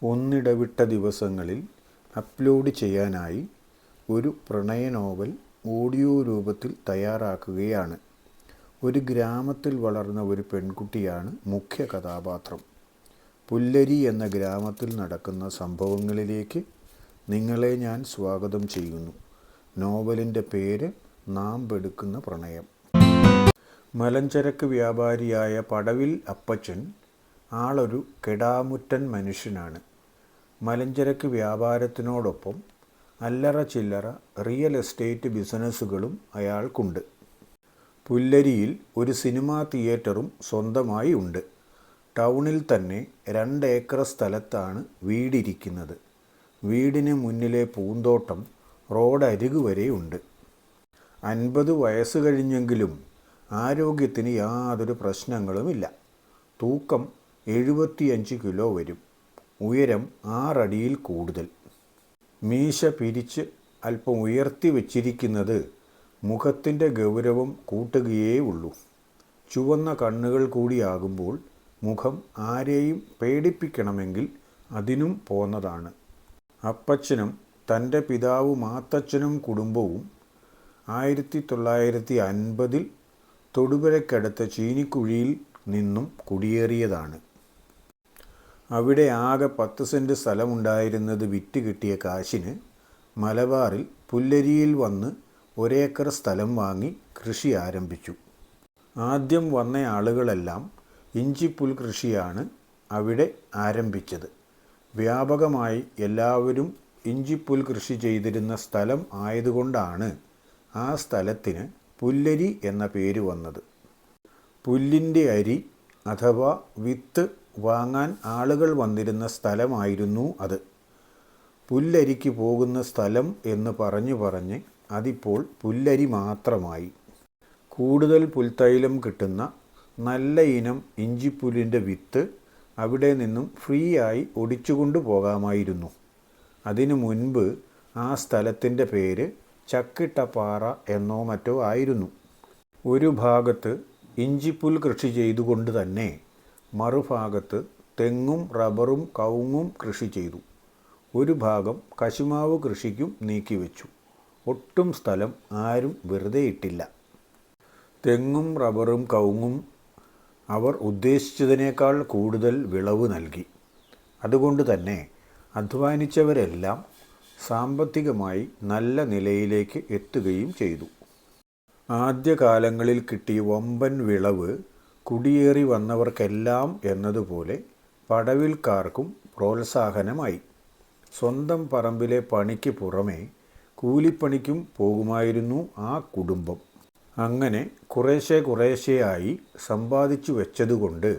ഒന്നിടവിട്ട ദിവസങ്ങളിൽ അപ്ലോഡ് ചെയ്യാനായി ഒരു പ്രണയ നോവൽ ഓഡിയോ രൂപത്തിൽ തയ്യാറാക്കുകയാണ്. ഒരു ഗ്രാമത്തിൽ വളർന്ന ഒരു പെൺകുട്ടിയാണ് മുഖ്യ കഥാപാത്രം. പുല്ലരി എന്ന ഗ്രാമത്തിൽ നടക്കുന്ന സംഭവങ്ങളിലേക്ക് നിങ്ങളെ ഞാൻ സ്വാഗതം ചെയ്യുന്നു. നോവലിൻ്റെ പേര് നാമ്പെടുക്കുന്ന പ്രണയം. മലഞ്ചരക്ക് വ്യാപാരിയായ പടവിൽ അപ്പച്ചൻ ആളൊരു കെടാമുറ്റൻ മനുഷ്യനാണ്. മലഞ്ചരക്ക് വ്യാപാരത്തിനോടൊപ്പം അല്ലറ ചില്ലറ റിയൽ എസ്റ്റേറ്റ് ബിസിനസ്സുകളും അയാൾക്കുണ്ട്. പുല്ലരിയിൽ ഒരു സിനിമാ തിയേറ്ററും സ്വന്തമായി ഉണ്ട്. ടൗണിൽ തന്നെ 2 ഏക്കർ സ്ഥലത്താണ് വീടിരിക്കുന്നത്. വീടിന് മുന്നിലെ പൂന്തോട്ടം റോഡരികു വരെ ഉണ്ട്. 50 വയസ്സ് കഴിഞ്ഞെങ്കിലും ആരോഗ്യത്തിന് യാതൊരു പ്രശ്നങ്ങളുമില്ല. തൂക്കം 75 കിലോ വരും. ഉയരം 6 അടിയിൽ കൂടുതൽ. മീശ പിരിച്ച് അല്പം ഉയർത്തി വച്ചിരിക്കുന്നത് മുഖത്തിൻ്റെ ഗൗരവം കൂട്ടുകയേ ഉള്ളൂ. ചുവന്ന കണ്ണുകൾ കൂടിയാകുമ്പോൾ മുഖം ആരെയും പേടിപ്പിക്കണമെങ്കിൽ അതിനും പോന്നതാണ്. അപ്പച്ചനും തൻ്റെ പിതാവ് മാത്തച്ഛനും കുടുംബവും 1950-ൽ തൊടുപുഴയ്ക്കടുത്ത ചീനിക്കുഴിയിൽ നിന്നും കുടിയേറിയതാണ്. അവിടെ ആകെ 10 സെൻറ്റ് സ്ഥലമുണ്ടായിരുന്നത് വിറ്റ് കിട്ടിയ കാശിന് മലബാറിൽ പുല്ലരിയിൽ വന്ന് 1 ഏക്കർ സ്ഥലം വാങ്ങി കൃഷി ആരംഭിച്ചു. ആദ്യം വന്ന ആളുകളെല്ലാം ഇഞ്ചിപ്പുൽ കൃഷിയാണ് അവിടെ ആരംഭിച്ചത്. വ്യാപകമായി എല്ലാവരും ഇഞ്ചിപ്പുൽ കൃഷി ചെയ്തിരുന്ന സ്ഥലം ആയതുകൊണ്ടാണ് ആ സ്ഥലത്തിന് പുല്ലരി എന്ന പേര് വന്നത്. പുല്ലിൻ്റെ അരി അഥവാ വിത്ത് വാങ്ങാൻ ആളുകൾ വന്നിരുന്ന സ്ഥലമായിരുന്നു അത്. പുല്ലരിക്ക് പോകുന്ന സ്ഥലം എന്ന് പറഞ്ഞ് അതിപ്പോൾ പുല്ലരി മാത്രമായി. കൂടുതൽ പുൽത്തൈലം കിട്ടുന്ന നല്ല ഇനം ഇഞ്ചിപ്പുല്ലിൻ്റെ വിത്ത് അവിടെ നിന്നും ഫ്രീ ആയി ഒടിച്ചുകൊണ്ടു പോകാമായിരുന്നു. അതിനു മുൻപ് ആ സ്ഥലത്തിൻ്റെ പേര് ചക്കിട്ടപ്പാറ എന്നോ മറ്റോ ആയിരുന്നു. ഒരു ഭാഗത്ത് ഇഞ്ചിപ്പുൽ കൃഷി ചെയ്തുകൊണ്ട് തന്നെ മറുഭാഗത്ത് തെങ്ങും റബ്ബറും കവുങ്ങും കൃഷി ചെയ്തു. ഒരു ഭാഗം കശുമാവ് കൃഷിക്കും നീക്കിവെച്ചു. ഒട്ടും സ്ഥലം ആരും വെറുതെ ഇട്ടില്ല. തെങ്ങും റബ്ബറും കവുങ്ങും അവർ ഉദ്ദേശിച്ചതിനേക്കാൾ കൂടുതൽ വിളവ് നൽകി. അതുകൊണ്ട് തന്നെ അധ്വാനിച്ചവരെല്ലാം സാമ്പത്തികമായി നല്ല നിലയിലേക്ക് എത്തുകയും ചെയ്തു. ആദ്യകാലങ്ങളിൽ കിട്ടിയ വമ്പൻ വിളവ് കുടിയേറി വന്നവർക്കെല്ലാം എന്നതുപോലെ പടവിൽക്കാർക്കും പ്രോത്സാഹനമായി. സ്വന്തം പറമ്പിലെ പണിക്ക് പുറമെ കൂലിപ്പണിക്കും പോകുമായിരുന്നു ആ കുടുംബം. അങ്ങനെ കുറേശ്ശെയായി സമ്പാദിച്ചു വെച്ചതുകൊണ്ട്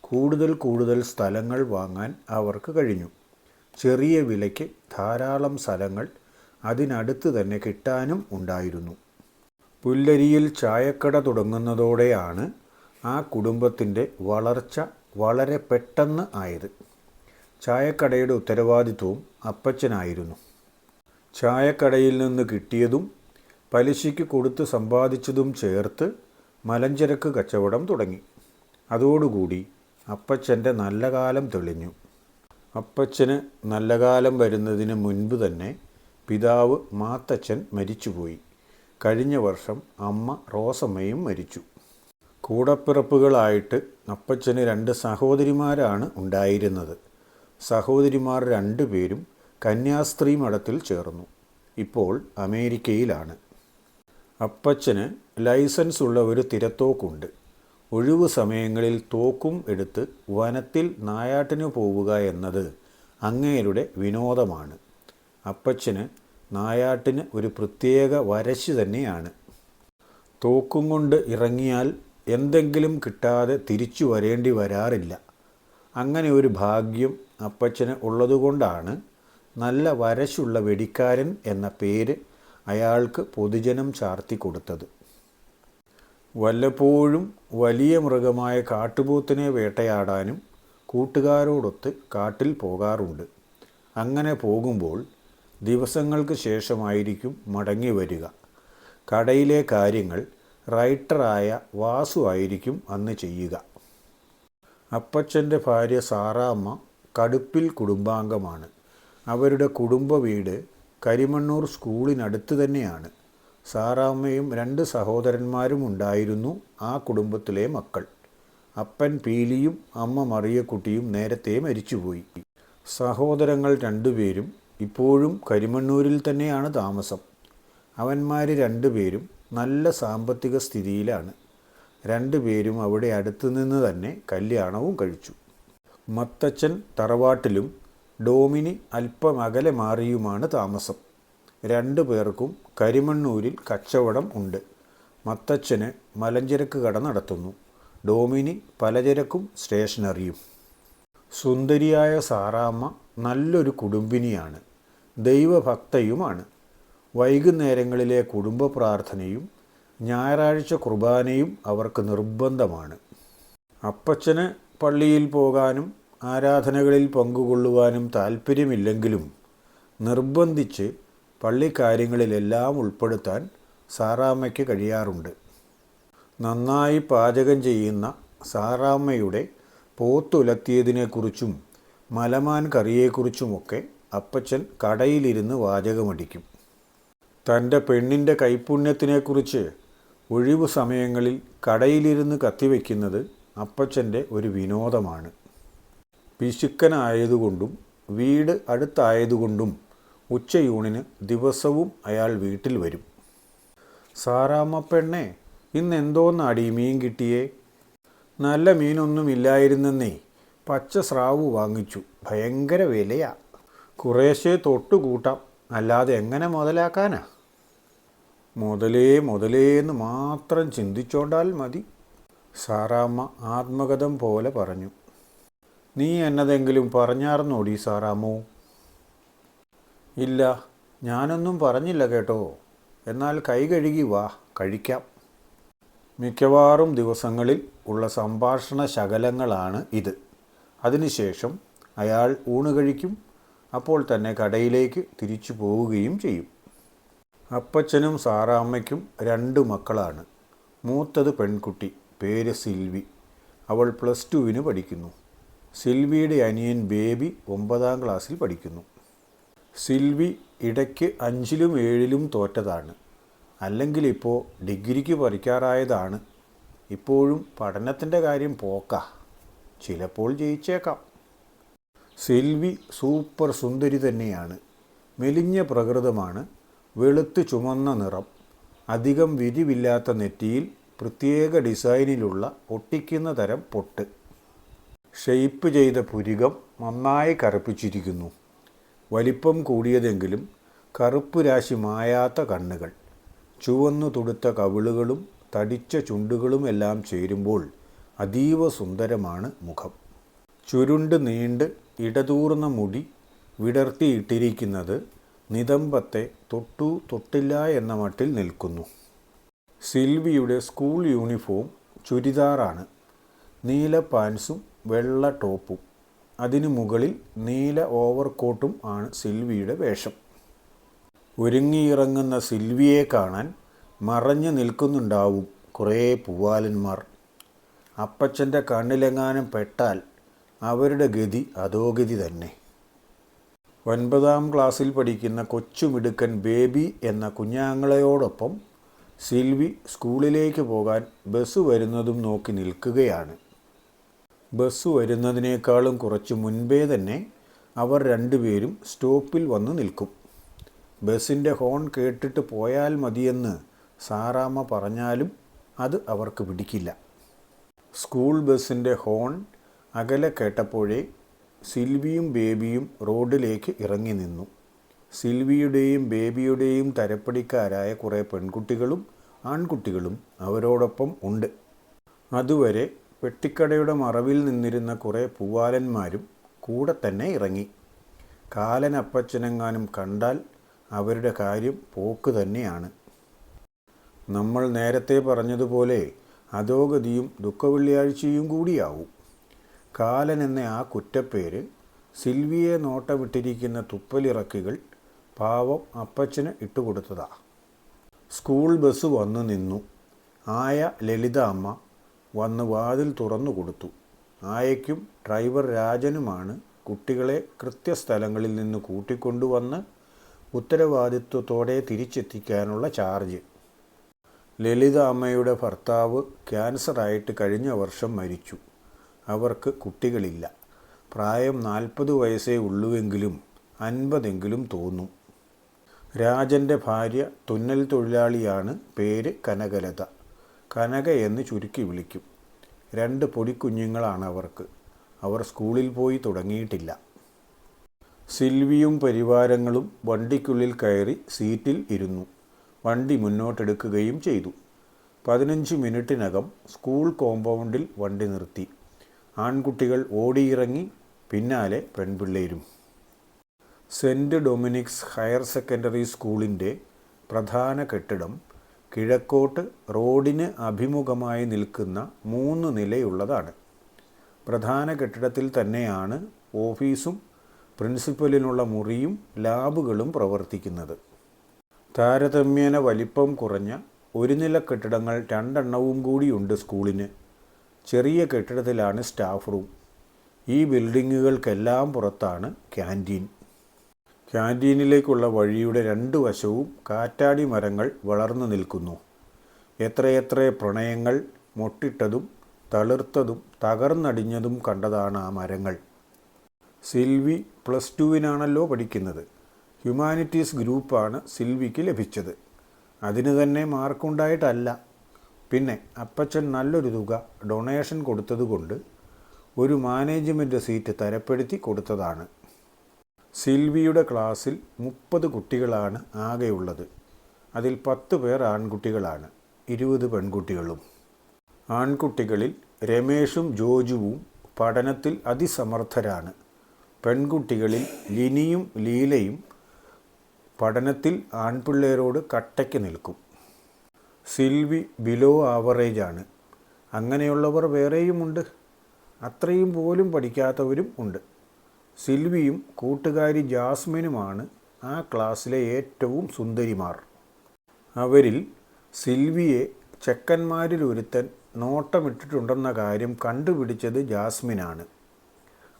കൂടുതൽ സ്ഥലങ്ങൾ വാങ്ങാൻ അവർക്ക് കഴിഞ്ഞു. ചെറിയ വിലയ്ക്ക് ധാരാളം സ്ഥലങ്ങൾ അതിനടുത്ത് തന്നെ കിട്ടാനും ഉണ്ടായിരുന്നു. പുല്ലരിയിൽ ചായക്കട തുടങ്ങുന്നതോടെയാണ് ആ കുടുംബത്തിൻ്റെ വളർച്ച വളരെ പെട്ടെന്ന് ആയത്. ചായക്കടയുടെ ഉത്തരവാദിത്വവും അപ്പച്ചനായിരുന്നു. ചായക്കടയിൽ നിന്ന് കിട്ടിയതും പലിശയ്ക്ക് കൊടുത്ത് സമ്പാദിച്ചതും ചേർത്ത് മലഞ്ചരക്ക് കച്ചവടം തുടങ്ങി. അതോടുകൂടി അപ്പച്ചൻ്റെ നല്ല കാലം തെളിഞ്ഞു. അപ്പച്ചന് നല്ല കാലം വരുന്നതിന് മുൻപ് തന്നെ പിതാവ് മാത്തച്ഛൻ മരിച്ചുപോയി. കഴിഞ്ഞ വർഷം അമ്മ റോസമ്മയും മരിച്ചു. കൂടപ്പിറപ്പുകളായിട്ട് അപ്പച്ചന് 2 സഹോദരിമാരാണ് ഉണ്ടായിരുന്നത്. സഹോദരിമാർ 2 പേരും കന്യാസ്ത്രീ മഠത്തിൽ ചേർന്നു. ഇപ്പോൾ അമേരിക്കയിലാണ്. അപ്പച്ചന് ലൈസൻസ് ഉള്ള ഒരു തിരത്തോക്കുണ്ട്. ഒഴിവു സമയങ്ങളിൽ തോക്കും എടുത്ത് വനത്തിൽ നായാട്ടിന് പോവുക എന്നത് അങ്ങേരുടെ വിനോദമാണ്. അപ്പച്ചന് നായാട്ടിന് ഒരു പ്രത്യേക വരശ് തന്നെയാണ്. തോക്കും കൊണ്ട് ഇറങ്ങിയാൽ എന്തെങ്കിലും കിട്ടാതെ തിരിച്ചു വരേണ്ടി വരാറില്ല. അങ്ങനെ ഒരു ഭാഗ്യം അപ്പച്ചന് ഉള്ളതുകൊണ്ടാണ് നല്ല വരശുള്ള വെടിക്കാരൻ എന്ന പേര് അയാൾക്ക് പൊതുജനം ചാർത്തി കൊടുത്തത്. വല്ലപ്പോഴും വലിയ മൃഗമായ കാട്ടുപോത്തിനെ വേട്ടയാടാനും കൂട്ടുകാരോടൊത്ത് കാട്ടിൽ പോകാറുണ്ട്. അങ്ങനെ പോകുമ്പോൾ ദിവസങ്ങൾക്ക് ശേഷമായിരിക്കും മടങ്ങി വരിക. കടയിലെ കാര്യങ്ങൾ റൈറ്ററായ വാസു ആയിരിക്കും അന്ന് ചെയ്യുക. അപ്പച്ചൻ്റെ ഭാര്യ സാറാമ്മ കടുപ്പിൽ കുടുംബാംഗമാണ്. അവരുടെ കുടുംബ വീട് കരിമണ്ണൂർ സ്കൂളിനടുത്ത് തന്നെയാണ്. സാറാമ്മയും 2 സഹോദരന്മാരും ഉണ്ടായിരുന്നു ആ കുടുംബത്തിലെ മക്കൾ. അപ്പൻ പീലിയും അമ്മ മറിയക്കുട്ടിയും നേരത്തെ മരിച്ചുപോയി. സഹോദരങ്ങൾ 2 പേരും ഇപ്പോഴും കരിമണ്ണൂരിൽ തന്നെയാണ് താമസം. അവന്മാർ 2 പേരും നല്ല സാമ്പത്തിക സ്ഥിതിയിലാണ്. 2 പേരും അവിടെ അടുത്തുനിന്ന് തന്നെ കല്യാണവും കഴിച്ചു. മത്തച്ഛൻ തറവാട്ടിലും ഡോമിനി അല്പം അകലെ മാറിയുമാണ് താമസം. 2 പേർക്കും കരിമണ്ണൂരിൽ കച്ചവടം ഉണ്ട്. മത്തച്ഛന് മലഞ്ചരക്ക് കട നടത്തുന്നു. ഡോമിനി പലചരക്കും സ്റ്റേഷനറിയും. സുന്ദരിയായ സാറാമ്മ നല്ലൊരു കുടുംബിനിയാണ്, ദൈവഭക്തയുമാണ്. വൈകുന്നേരങ്ങളിലെ കുടുംബ പ്രാർത്ഥനയും ഞായറാഴ്ച കുർബാനയും അവർക്ക് നിർബന്ധമാണ്. അപ്പച്ചന് പള്ളിയിൽ പോകാനും ആരാധനകളിൽ പങ്കുകൊള്ളുവാനും താല്പര്യമില്ലെങ്കിലും നിർബന്ധിച്ച് പള്ളിക്കാര്യങ്ങളിലെല്ലാം ഉൾപ്പെടുത്താൻ സാറാമ്മയ്ക്ക് കഴിയാറുണ്ട്. നന്നായി പാചകം ചെയ്യുന്ന സാറാമ്മയുടെ പോത്തുലത്തിയതിനെക്കുറിച്ചും മലമാൻ കറിയെക്കുറിച്ചുമൊക്കെ അപ്പച്ചൻ കടയിലിരുന്ന് വാചകമടിക്കും. തൻ്റെ പെണ്ണിൻ്റെ കൈപുണ്യത്തിനെക്കുറിച്ച് ഒഴിവു സമയങ്ങളിൽ കടയിലിരുന്ന് കത്തിവെക്കുന്നത് അപ്പച്ചൻ്റെ ഒരു വിനോദമാണ്. പിശുക്കനായതുകൊണ്ടും വീട് അടുത്തായതുകൊണ്ടും ഉച്ചയൂണിന് ദിവസവും അയാൾ വീട്ടിൽ വരും. സാറാമ്മ പെണ്ണെ, ഇന്നെന്തോന്നാടി മീൻ കിട്ടിയേ? നല്ല മീനൊന്നുമില്ലായിരുന്നെന്നേ, പച്ച സ്രാവ് വാങ്ങിച്ചു, ഭയങ്കര വിലയാ. കുറേശ്ശെ തൊട്ടുകൂട്ടാം, അല്ലാതെ എങ്ങനെ മുതലാക്കാനാ? മുതലേന്ന് മാത്രം ചിന്തിച്ചോണ്ടാൽ മതി, സാറാമ്മ ആത്മകഥം പോലെ പറഞ്ഞു. നീ എന്നതെങ്കിലും പറഞ്ഞാർന്നോടി സാറാമ്മോ? ഇല്ല, ഞാനൊന്നും പറഞ്ഞില്ല കേട്ടോ. എന്നാൽ കൈ കഴുകി വാ, കഴിക്കാം. മിക്കവാറും ദിവസങ്ങളിൽ ഉള്ള സംഭാഷണ ശകലങ്ങളാണ് ഇത്. അതിനുശേഷം അയാൾ ഊണ് കഴിക്കും. അപ്പോൾ തന്നെ കടയിലേക്ക് തിരിച്ചു പോവുകയും ചെയ്യും. അപ്പച്ചനും സാറാമ്മയ്ക്കും 2 മക്കളാണ്. മൂത്തത് പെൺകുട്ടി, പേര് സിൽവി. അവൾ +2 പഠിക്കുന്നു. സിൽവിയുടെ അനിയൻ ബേബി 9ാം ക്ലാസ്സിൽ പഠിക്കുന്നു. സിൽവി ഇടയ്ക്ക് 5ലും 7ലും തോറ്റതാണ്. അല്ലെങ്കിൽ ഇപ്പോൾ ഡിഗ്രിക്ക് പഠിക്കാറായതാണ്. ഇപ്പോഴും പഠനത്തിൻ്റെ കാര്യം പോക്കാ. ചിലപ്പോൾ ജയിച്ചേക്കാം. സിൽവി സൂപ്പർ സുന്ദരി തന്നെയാണ്. മെലിഞ്ഞ പ്രകൃതമാണ്. വെളുത്ത് ചുമന്ന നിറം, അധികം വിരിവില്ലാത്ത നെറ്റിയിൽ പ്രത്യേക ഡിസൈനിലുള്ള ഒട്ടിക്കുന്ന തരം പൊട്ട്, ഷെയ്പ്പ് ചെയ്ത പുരികം നന്നായി കറുപ്പിച്ചിരിക്കുന്നു. വലിപ്പം കൂടിയതെങ്കിലും കറുപ്പ് രാശി മായാത്ത കണ്ണുകൾ, ചുവന്നു തുടുത്ത കവിളുകളും തടിച്ച ചുണ്ടുകളുമെല്ലാം ചേരുമ്പോൾ അതീവ സുന്ദരമാണ് മുഖം. ചുരുണ്ട് നീണ്ട് ഇടതൂർന്ന മുടി വിടർത്തിയിട്ടിരിക്കുന്നത് നിതംബത്തെ തൊട്ടു തൊട്ടില്ല എന്ന മട്ടിൽ നിൽക്കുന്നു. സിൽവിയുടെ സ്കൂൾ യൂണിഫോം ചുരിദാറാണ്. നീല പാൻസും വെള്ള ടോപ്പും. അതിനു മുകളിൽ നീല ഓവർകോട്ടും ആണ് സിൽവിയുടെ വേഷം. ഒരുങ്ങിയിറങ്ങുന്ന സിൽവിയെ കാണാൻ മറഞ്ഞു നിൽക്കുന്നുണ്ടാവും കുറേ പൂവാലന്മാർ. അപ്പച്ചൻ്റെ കണ്ണിലെങ്ങാനും പെട്ടാൽ അവരുടെ ഗതി അധോഗതി തന്നെ. 9ാം ക്ലാസ്സിൽ പഠിക്കുന്ന കൊച്ചുമിടുക്കൻ ബേബി എന്ന കുഞ്ഞാങ്ങളയോടൊപ്പം സിൽവി സ്കൂളിലേക്ക് പോകാൻ ബസ് വരുന്നതും നോക്കി നിൽക്കുകയാണ്. ബസ് വരുന്നതിനേക്കാളും കുറച്ച് മുൻപേ തന്നെ അവർ 2 പേരും സ്റ്റോപ്പിൽ വന്ന് നിൽക്കും. ബസ്സിൻ്റെ ഹോൺ കേട്ടിട്ട് പോയാൽ മതിയെന്ന് സാറാമ്മ പറഞ്ഞാലും അത് അവർക്ക് പിടിക്കില്ല. സ്കൂൾ ബസ്സിൻ്റെ ഹോൺ അകലെ കേട്ടപ്പോഴേ സിൽവിയും ബേബിയും റോഡിലേക്ക് ഇറങ്ങി നിന്നു. സിൽവിയുടെയും ബേബിയുടെയും തരപ്പടിക്കാരായ കുറേ പെൺകുട്ടികളും ആൺകുട്ടികളും അവരോടൊപ്പം ഉണ്ട്. അതുവരെ പെട്ടിക്കടയുടെ മറവിൽ നിന്നിരുന്ന കുറേ പൂവാലന്മാരും കൂടെ തന്നെ ഇറങ്ങി. കാലനപ്പച്ചനെങ്ങാനും കണ്ടാൽ അവരുടെ കാര്യം പോക്ക് തന്നെയാണ്. നമ്മൾ നേരത്തെ പറഞ്ഞതുപോലെ അധോഗതിയും ദുഃഖവെള്ളിയാഴ്ചയും കൂടിയാവും. കാലൻ എന്ന ആ കുറ്റപ്പേര് സിൽവിയെ നോട്ടമിട്ടിരിക്കുന്ന തുപ്പലിറക്കികൾ പാവം അപ്പച്ചന് ഇട്ടുകൊടുത്തതാ. സ്കൂൾ ബസ് വന്നു നിന്നു. ആയ ലളിത അമ്മ വന്ന് വാതിൽ തുറന്നു കൊടുത്തു. ആയയ്ക്കും ഡ്രൈവർ രാജനുമാണ് കുട്ടികളെ കൃത്യസ്ഥലങ്ങളിൽ നിന്ന് കൂട്ടിക്കൊണ്ടുവന്ന് ഉത്തരവാദിത്വത്തോടെ തിരിച്ചെത്തിക്കാനുള്ള ചാർജ്. ലളിത അമ്മയുടെ ഭർത്താവ് ക്യാൻസറായിട്ട് കഴിഞ്ഞ വർഷം മരിച്ചു. അവർക്ക് കുട്ടികളില്ല. പ്രായം 40 വയസ്സേ ഉള്ളുവെങ്കിലും 50 തോന്നും. രാജൻ്റെ ഭാര്യ തുന്നൽ തൊഴിലാളിയാണ്. പേര് കനകലത. കനക എന്ന് ചുരുക്കി വിളിക്കും. 2 പൊടിക്കുഞ്ഞുങ്ങളാണ് അവർക്ക്. അവർ സ്കൂളിൽ പോയി തുടങ്ങിയിട്ടില്ല. സിൽവിയും പരിവാരങ്ങളും വണ്ടിക്കുള്ളിൽ കയറി സീറ്റിൽ ഇരുന്നു. വണ്ടി മുന്നോട്ടെടുക്കുകയും ചെയ്തു. 15 മിനിറ്റിനകം സ്കൂൾ കോമ്പൗണ്ടിൽ വണ്ടി നിർത്തി. ആൺകുട്ടികൾ ഓടിയിറങ്ങി, പിന്നാലെ പെൺപിള്ളേരും. സെൻറ്റ് ഡൊമിനിക്സ് ഹയർ സെക്കൻഡറി സ്കൂളിൻ്റെ പ്രധാന കെട്ടിടം കിഴക്കോട്ട് റോഡിന് അഭിമുഖമായി നിൽക്കുന്ന 3 നിലയുള്ളതാണ്. പ്രധാന കെട്ടിടത്തിൽ തന്നെയാണ് ഓഫീസും പ്രിൻസിപ്പലിനുള്ള മുറിയും ലാബുകളും പ്രവർത്തിക്കുന്നത്. താരതമ്യേന വലിപ്പം കുറഞ്ഞ ഒരു നില കെട്ടിടങ്ങൾ 2 എണ്ണവും കൂടിയുണ്ട് സ്കൂളിന്. ചെറിയ കെട്ടിടത്തിലാണ് സ്റ്റാഫ് റൂം. ഈ ബിൽഡിങ്ങുകൾക്കെല്ലാം പുറത്താണ് ക്യാൻറ്റീൻ. ക്യാൻറ്റീനിലേക്കുള്ള വഴിയുടെ 2 വശവും കാറ്റാടി മരങ്ങൾ വളർന്നു നിൽക്കുന്നു. എത്രയെത്ര പ്രണയങ്ങൾ മൊട്ടിട്ടതും തളിർത്തതും തകർന്നടിഞ്ഞതും കണ്ടതാണ് ആ മരങ്ങൾ. സിൽവി +2-നാണല്ലോ പഠിക്കുന്നത്. ഹ്യൂമാനിറ്റീസ് ഗ്രൂപ്പാണ് സിൽവിക്ക് ലഭിച്ചത്. അതിന് തന്നെ മാർക്കുണ്ടായിട്ടല്ല. പിന്നെ അപ്പച്ചൻ നല്ലൊരു തുക ഡൊണേഷൻ കൊടുത്തതുകൊണ്ട് ഒരു മാനേജ്മെൻറ്റ് സീറ്റ് തരപ്പെടുത്തി കൊടുത്തതാണ്. സിൽവിയുടെ ക്ലാസ്സിൽ 30 കുട്ടികളാണ് ആകെയുള്ളത്. അതിൽ 10 പേർ ആൺകുട്ടികളാണ്, 20 പെൺകുട്ടികളും. ആൺകുട്ടികളിൽ രമേഷും ജോജുവും പഠനത്തിൽ അതിസമർത്ഥരാണ്. പെൺകുട്ടികളിൽ ലിനിയും ലീലയും പഠനത്തിൽ ആൺപിള്ളേരോട് കട്ടയ്ക്ക് നിൽക്കും. സിൽവി ബിലോ ആവറേജാണ്. അങ്ങനെയുള്ളവർ വേറെയുമുണ്ട്. അത്രയും പോലും പഠിക്കാത്തവരും ഉണ്ട്. സിൽവിയും കൂട്ടുകാരി ജാസ്മിനുമാണ് ആ ക്ലാസ്സിലെ ഏറ്റവും സുന്ദരിമാർ. അവരിൽ സിൽവിയെ ചെക്കന്മാരിൽ ഒരുത്തൻ നോട്ടമിട്ടിട്ടുണ്ടെന്ന കാര്യം കണ്ടുപിടിച്ചത് ജാസ്മിനാണ്.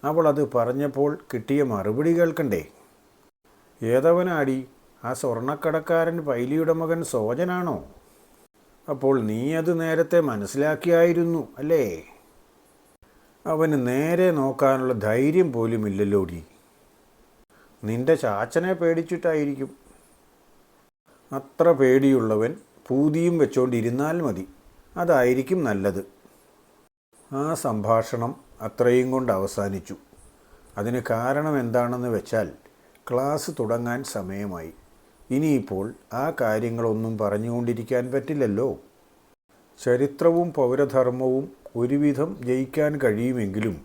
അവൾ അത് പറഞ്ഞപ്പോൾ കിട്ടിയ മറുപടി കേൾക്കണ്ടേ? ഏതവനാടി, ആ സ്വർണ്ണക്കടക്കാരൻ പൈലിയുടെ മകൻ സോജനാണോ? അപ്പോൾ നീ അത് നേരത്തെ മനസ്സിലാക്കിയായിരുന്നു അല്ലേ? അവന് നേരെ നോക്കാനുള്ള ധൈര്യം പോലുമില്ലല്ലോടി. നിന്റെ ചാച്ചനെ പേടിച്ചിട്ടായിരിക്കും. അത്ര പേടിയുള്ളവൻ പൂതിയും വെച്ചോണ്ടിരുന്നാൽ മതി. അതായിരിക്കും നല്ലത്. ആ സംഭാഷണം അത്രയും കൊണ്ട് അവസാനിച്ചു. അതിന് കാരണം എന്താണെന്ന് വെച്ചാൽ ക്ലാസ് തുടങ്ങാൻ സമയമായി. ഇനിയിപ്പോൾ ആ കാര്യങ്ങളൊന്നും പറഞ്ഞുകൊണ്ടിരിക്കാൻ പറ്റില്ലല്ലോ. ചരിത്രവും പൗരധർമ്മവും ഒരുവിധം ജയിക്കാൻ കഴിയുമെങ്കിലും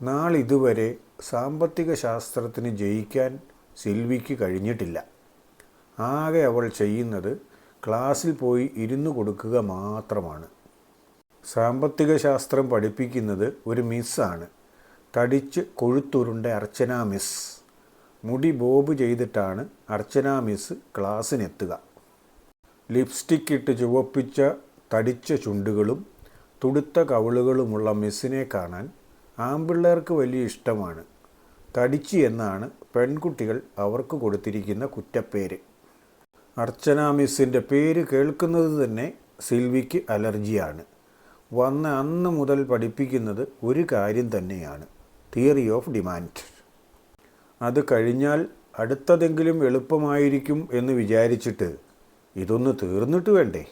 നാളിതുവരെ സാമ്പത്തിക ശാസ്ത്രത്തിന് ജയിക്കാൻ സിൽവിക്ക് കഴിഞ്ഞിട്ടില്ല. ആകെ അവൾ ചെയ്യുന്നത് ക്ലാസ്സിൽ പോയി ഇരുന്നു കൊടുക്കുക മാത്രമാണ്. സാമ്പത്തിക ശാസ്ത്രം പഠിപ്പിക്കുന്നത് ഒരു മിസ്സാണ്. തടിച്ച് കൊഴുത്തുരുണ്ട അർച്ചന മിസ്. മുടി ബോബ് ചെയ്തിട്ടാണ് അർച്ചന മിസ് ക്ലാസ്സിനെത്തുക. ലിപ്സ്റ്റിക് ഇട്ട് ചുവപ്പിച്ച തടിച്ച ചുണ്ടുകളും തുടുത്ത കവിളുകളുമുള്ള മിസ്സിനെ കാണാൻ ആൺപിള്ളേർക്ക് വലിയ ഇഷ്ടമാണ്. തടിച്ചി എന്നാണ് പെൺകുട്ടികൾ അവർക്ക് കൊടുത്തിരിക്കുന്ന കുറ്റപ്പേര്. അർച്ചന മിസ്സിൻ്റെ പേര് കേൾക്കുന്നത് തന്നെ സിൽവിക്ക് അലർജിയാണ്. വന്ന അന്ന് മുതൽ പഠിപ്പിക്കുന്നത് ഒരു കാര്യം തന്നെയാണ്, തിയറി ഓഫ് ഡിമാൻഡ്. അത് കഴിഞ്ഞാൽ അടുത്തതെങ്കിലും എളുപ്പമായിരിക്കും എന്ന് വിചാരിച്ചിട്ട് ഇതൊന്ന് തീർന്നിട്ട് വേണ്ടേ?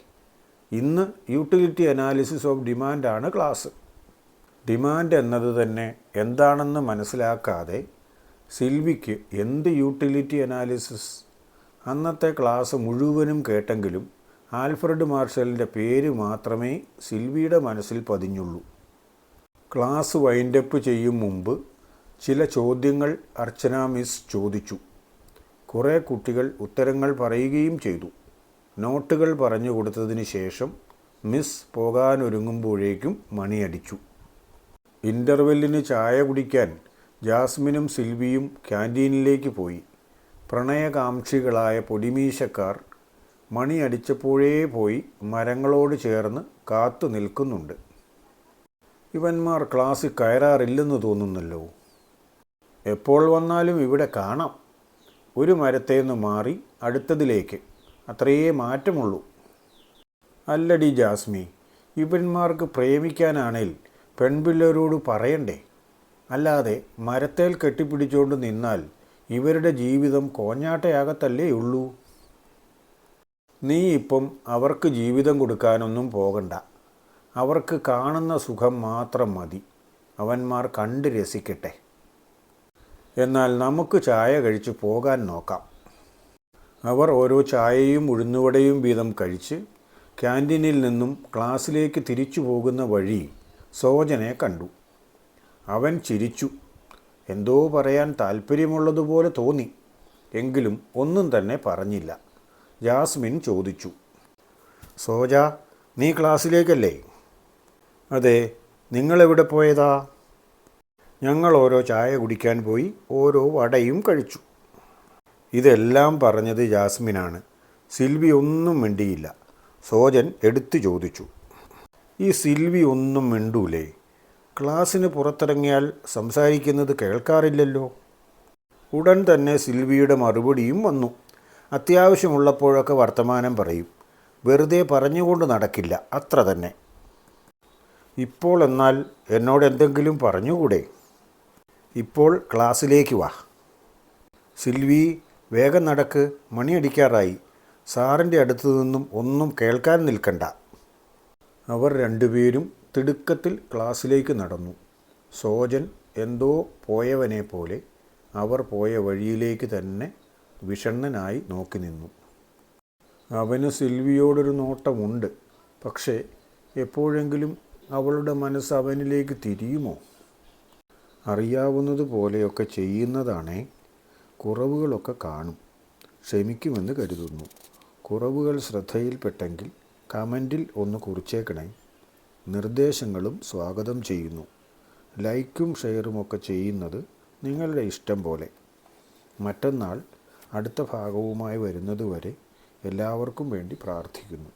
ഇന്ന് യൂട്ടിലിറ്റി അനാലിസിസ് ഓഫ് ഡിമാൻഡാണ് ക്ലാസ്. ഡിമാൻഡ് എന്നത് തന്നെ എന്താണെന്ന് മനസ്സിലാക്കാതെ സിൽവിക്ക് എന്ത് യൂട്ടിലിറ്റി അനാലിസിസ്? അന്നത്തെ ക്ലാസ് മുഴുവനും കേട്ടെങ്കിലും ആൽഫ്രഡ് മാർഷലിൻ്റെ പേര് മാത്രമേ സിൽവിയുടെ മനസ്സിൽ പതിഞ്ഞുള്ളൂ. ക്ലാസ് വൈൻഡപ്പ് ചെയ്യും മുമ്പ് ചില ചോദ്യങ്ങൾ അർച്ചന മിസ് ചോദിച്ചു. കുറേ കുട്ടികൾ ഉത്തരങ്ങൾ പറയുകയും ചെയ്തു. നോട്ടുകൾ പറഞ്ഞു കൊടുത്തതിന് ശേഷം മിസ് പോകാനൊരുങ്ങുമ്പോഴേക്കും മണിയടിച്ചു. ഇൻ്റർവെല്ലിന് ചായ കുടിക്കാൻ ജാസ്മിനും സിൽവിയും ക്യാൻറ്റീനിലേക്ക് പോയി. പ്രണയകാംക്ഷികളായ പൊടിമീശക്കാർ മണിയടിച്ചപ്പോഴേ പോയി മരങ്ങളോട് ചേർന്ന് കാത്തു നിൽക്കുന്നുണ്ട്. ഇവന്മാർ ക്ലാസ്സിൽ കയറാറില്ലെന്ന് തോന്നുന്നല്ലോ. എപ്പോൾ വന്നാലും ഇവിടെ കാണാം. ഒരു മരത്തേന്ന് മാറി അടുത്തതിലേക്ക്, അത്രയേ മാറ്റമുള്ളൂ. അല്ലടി ജാസ്മി, ഇവന്മാർക്ക് പ്രേമിക്കാനാണേൽ പെൺപിള്ളേരോട് പറയണ്ടേ? അല്ലാതെ മരത്തേൽ കെട്ടിപ്പിടിച്ചുകൊണ്ട് നിന്നാൽ ഇവരുടെ ജീവിതം കോഞ്ഞാട്ടയാകത്തല്ലേ ഉള്ളൂ. നീ ഇപ്പം അവർക്ക് ജീവിതം കൊടുക്കാനൊന്നും പോകണ്ട. അവർക്ക് കാണുന്ന സുഖം മാത്രം മതി. അവന്മാർ കണ്ട് രസിക്കട്ടെ. എന്നാൽ നമുക്ക് ചായ കഴിച്ച് പോകാൻ നോക്കാം. അവർ ഓരോ ചായയും ഉഴുന്നുവടയും വീതം കഴിച്ച് ക്യാൻറ്റീനിൽ നിന്നും ക്ലാസ്സിലേക്ക് തിരിച്ചു പോകുന്ന വഴി സോജനെ കണ്ടു. അവൻ ചിരിച്ചു. എന്തോ പറയാൻ താല്പര്യമുള്ളതുപോലെ തോന്നി. എങ്കിലും ഒന്നും തന്നെ പറഞ്ഞില്ല. ജാസ്മിൻ ചോദിച്ചു, സോജ, നീ ക്ലാസ്സിലേക്കല്ലേ? അതെ. നിങ്ങളെവിടെ പോയതാ? ഞങ്ങൾ ഓരോ ചായ കുടിക്കാൻ പോയി, ഓരോ വടയും കഴിച്ചു. ഇതെല്ലാം പറഞ്ഞത് ജാസ്മിനാണ്. സിൽവി ഒന്നും മിണ്ടിയില്ല. സോജൻ എടുത്തു ചോദിച്ചു, ഈ സിൽവി ഒന്നും മിണ്ടൂലേ? ക്ലാസ്സിന് പുറത്തിറങ്ങിയാൽ സംസാരിക്കുന്നത് കേൾക്കാറില്ലല്ലോ. ഉടൻ തന്നെ സിൽവിയുടെ മറുപടിയും വന്നു. അത്യാവശ്യമുള്ളപ്പോഴൊക്കെ വർത്തമാനം പറയും. വെറുതെ പറഞ്ഞുകൊണ്ട് നടക്കില്ല, അത്ര തന്നെ. ഇപ്പോൾ എന്നാൽ എന്നോട് എന്തെങ്കിലും പറഞ്ഞുകൂടെ? ഇപ്പോൾ ക്ലാസ്സിലേക്ക് വാ. സിൽവി, വേഗം നടക്ക്, മണിയടിക്കാറായി. സാറിൻ്റെ അടുത്തു നിന്നും ഒന്നും കേൾക്കാൻ നിൽക്കണ്ട. അവർ രണ്ടുപേരും തിടുക്കത്തിൽ ക്ലാസ്സിലേക്ക് നടന്നു. സോജൻ എന്തോ പോയവനെ പോലെ അവർ പോയ വഴിയിലേക്ക് തന്നെ വിഷണ്ണനായി നോക്കി നിന്നു. അവന് സിൽവിയോടൊരു നോട്ടമുണ്ട്. പക്ഷേ എപ്പോഴെങ്കിലും അവളുടെ മനസ്സ് അവനിലേക്ക് തിരിയുമോ? അറിയാവുന്നതുപോലെയൊക്കെ ചെയ്യുന്നതാണേ. കുറവുകളൊക്കെ കാണും. ക്ഷമിക്കുമെന്ന് കരുതുന്നു. കുറവുകൾ ശ്രദ്ധയിൽപ്പെട്ടെങ്കിൽ കമൻറ്റിൽ ഒന്ന് കുറിച്ചേക്കണേ. നിർദ്ദേശങ്ങളും സ്വാഗതം ചെയ്യുന്നു. ലൈക്കും ഷെയറുമൊക്കെ ചെയ്യുന്നത് നിങ്ങളുടെ ഇഷ്ടം പോലെ. മറ്റന്നാൾ അടുത്ത ഭാഗവുമായി വരുന്നതുവരെ എല്ലാവർക്കും വേണ്ടി പ്രാർത്ഥിക്കുന്നു.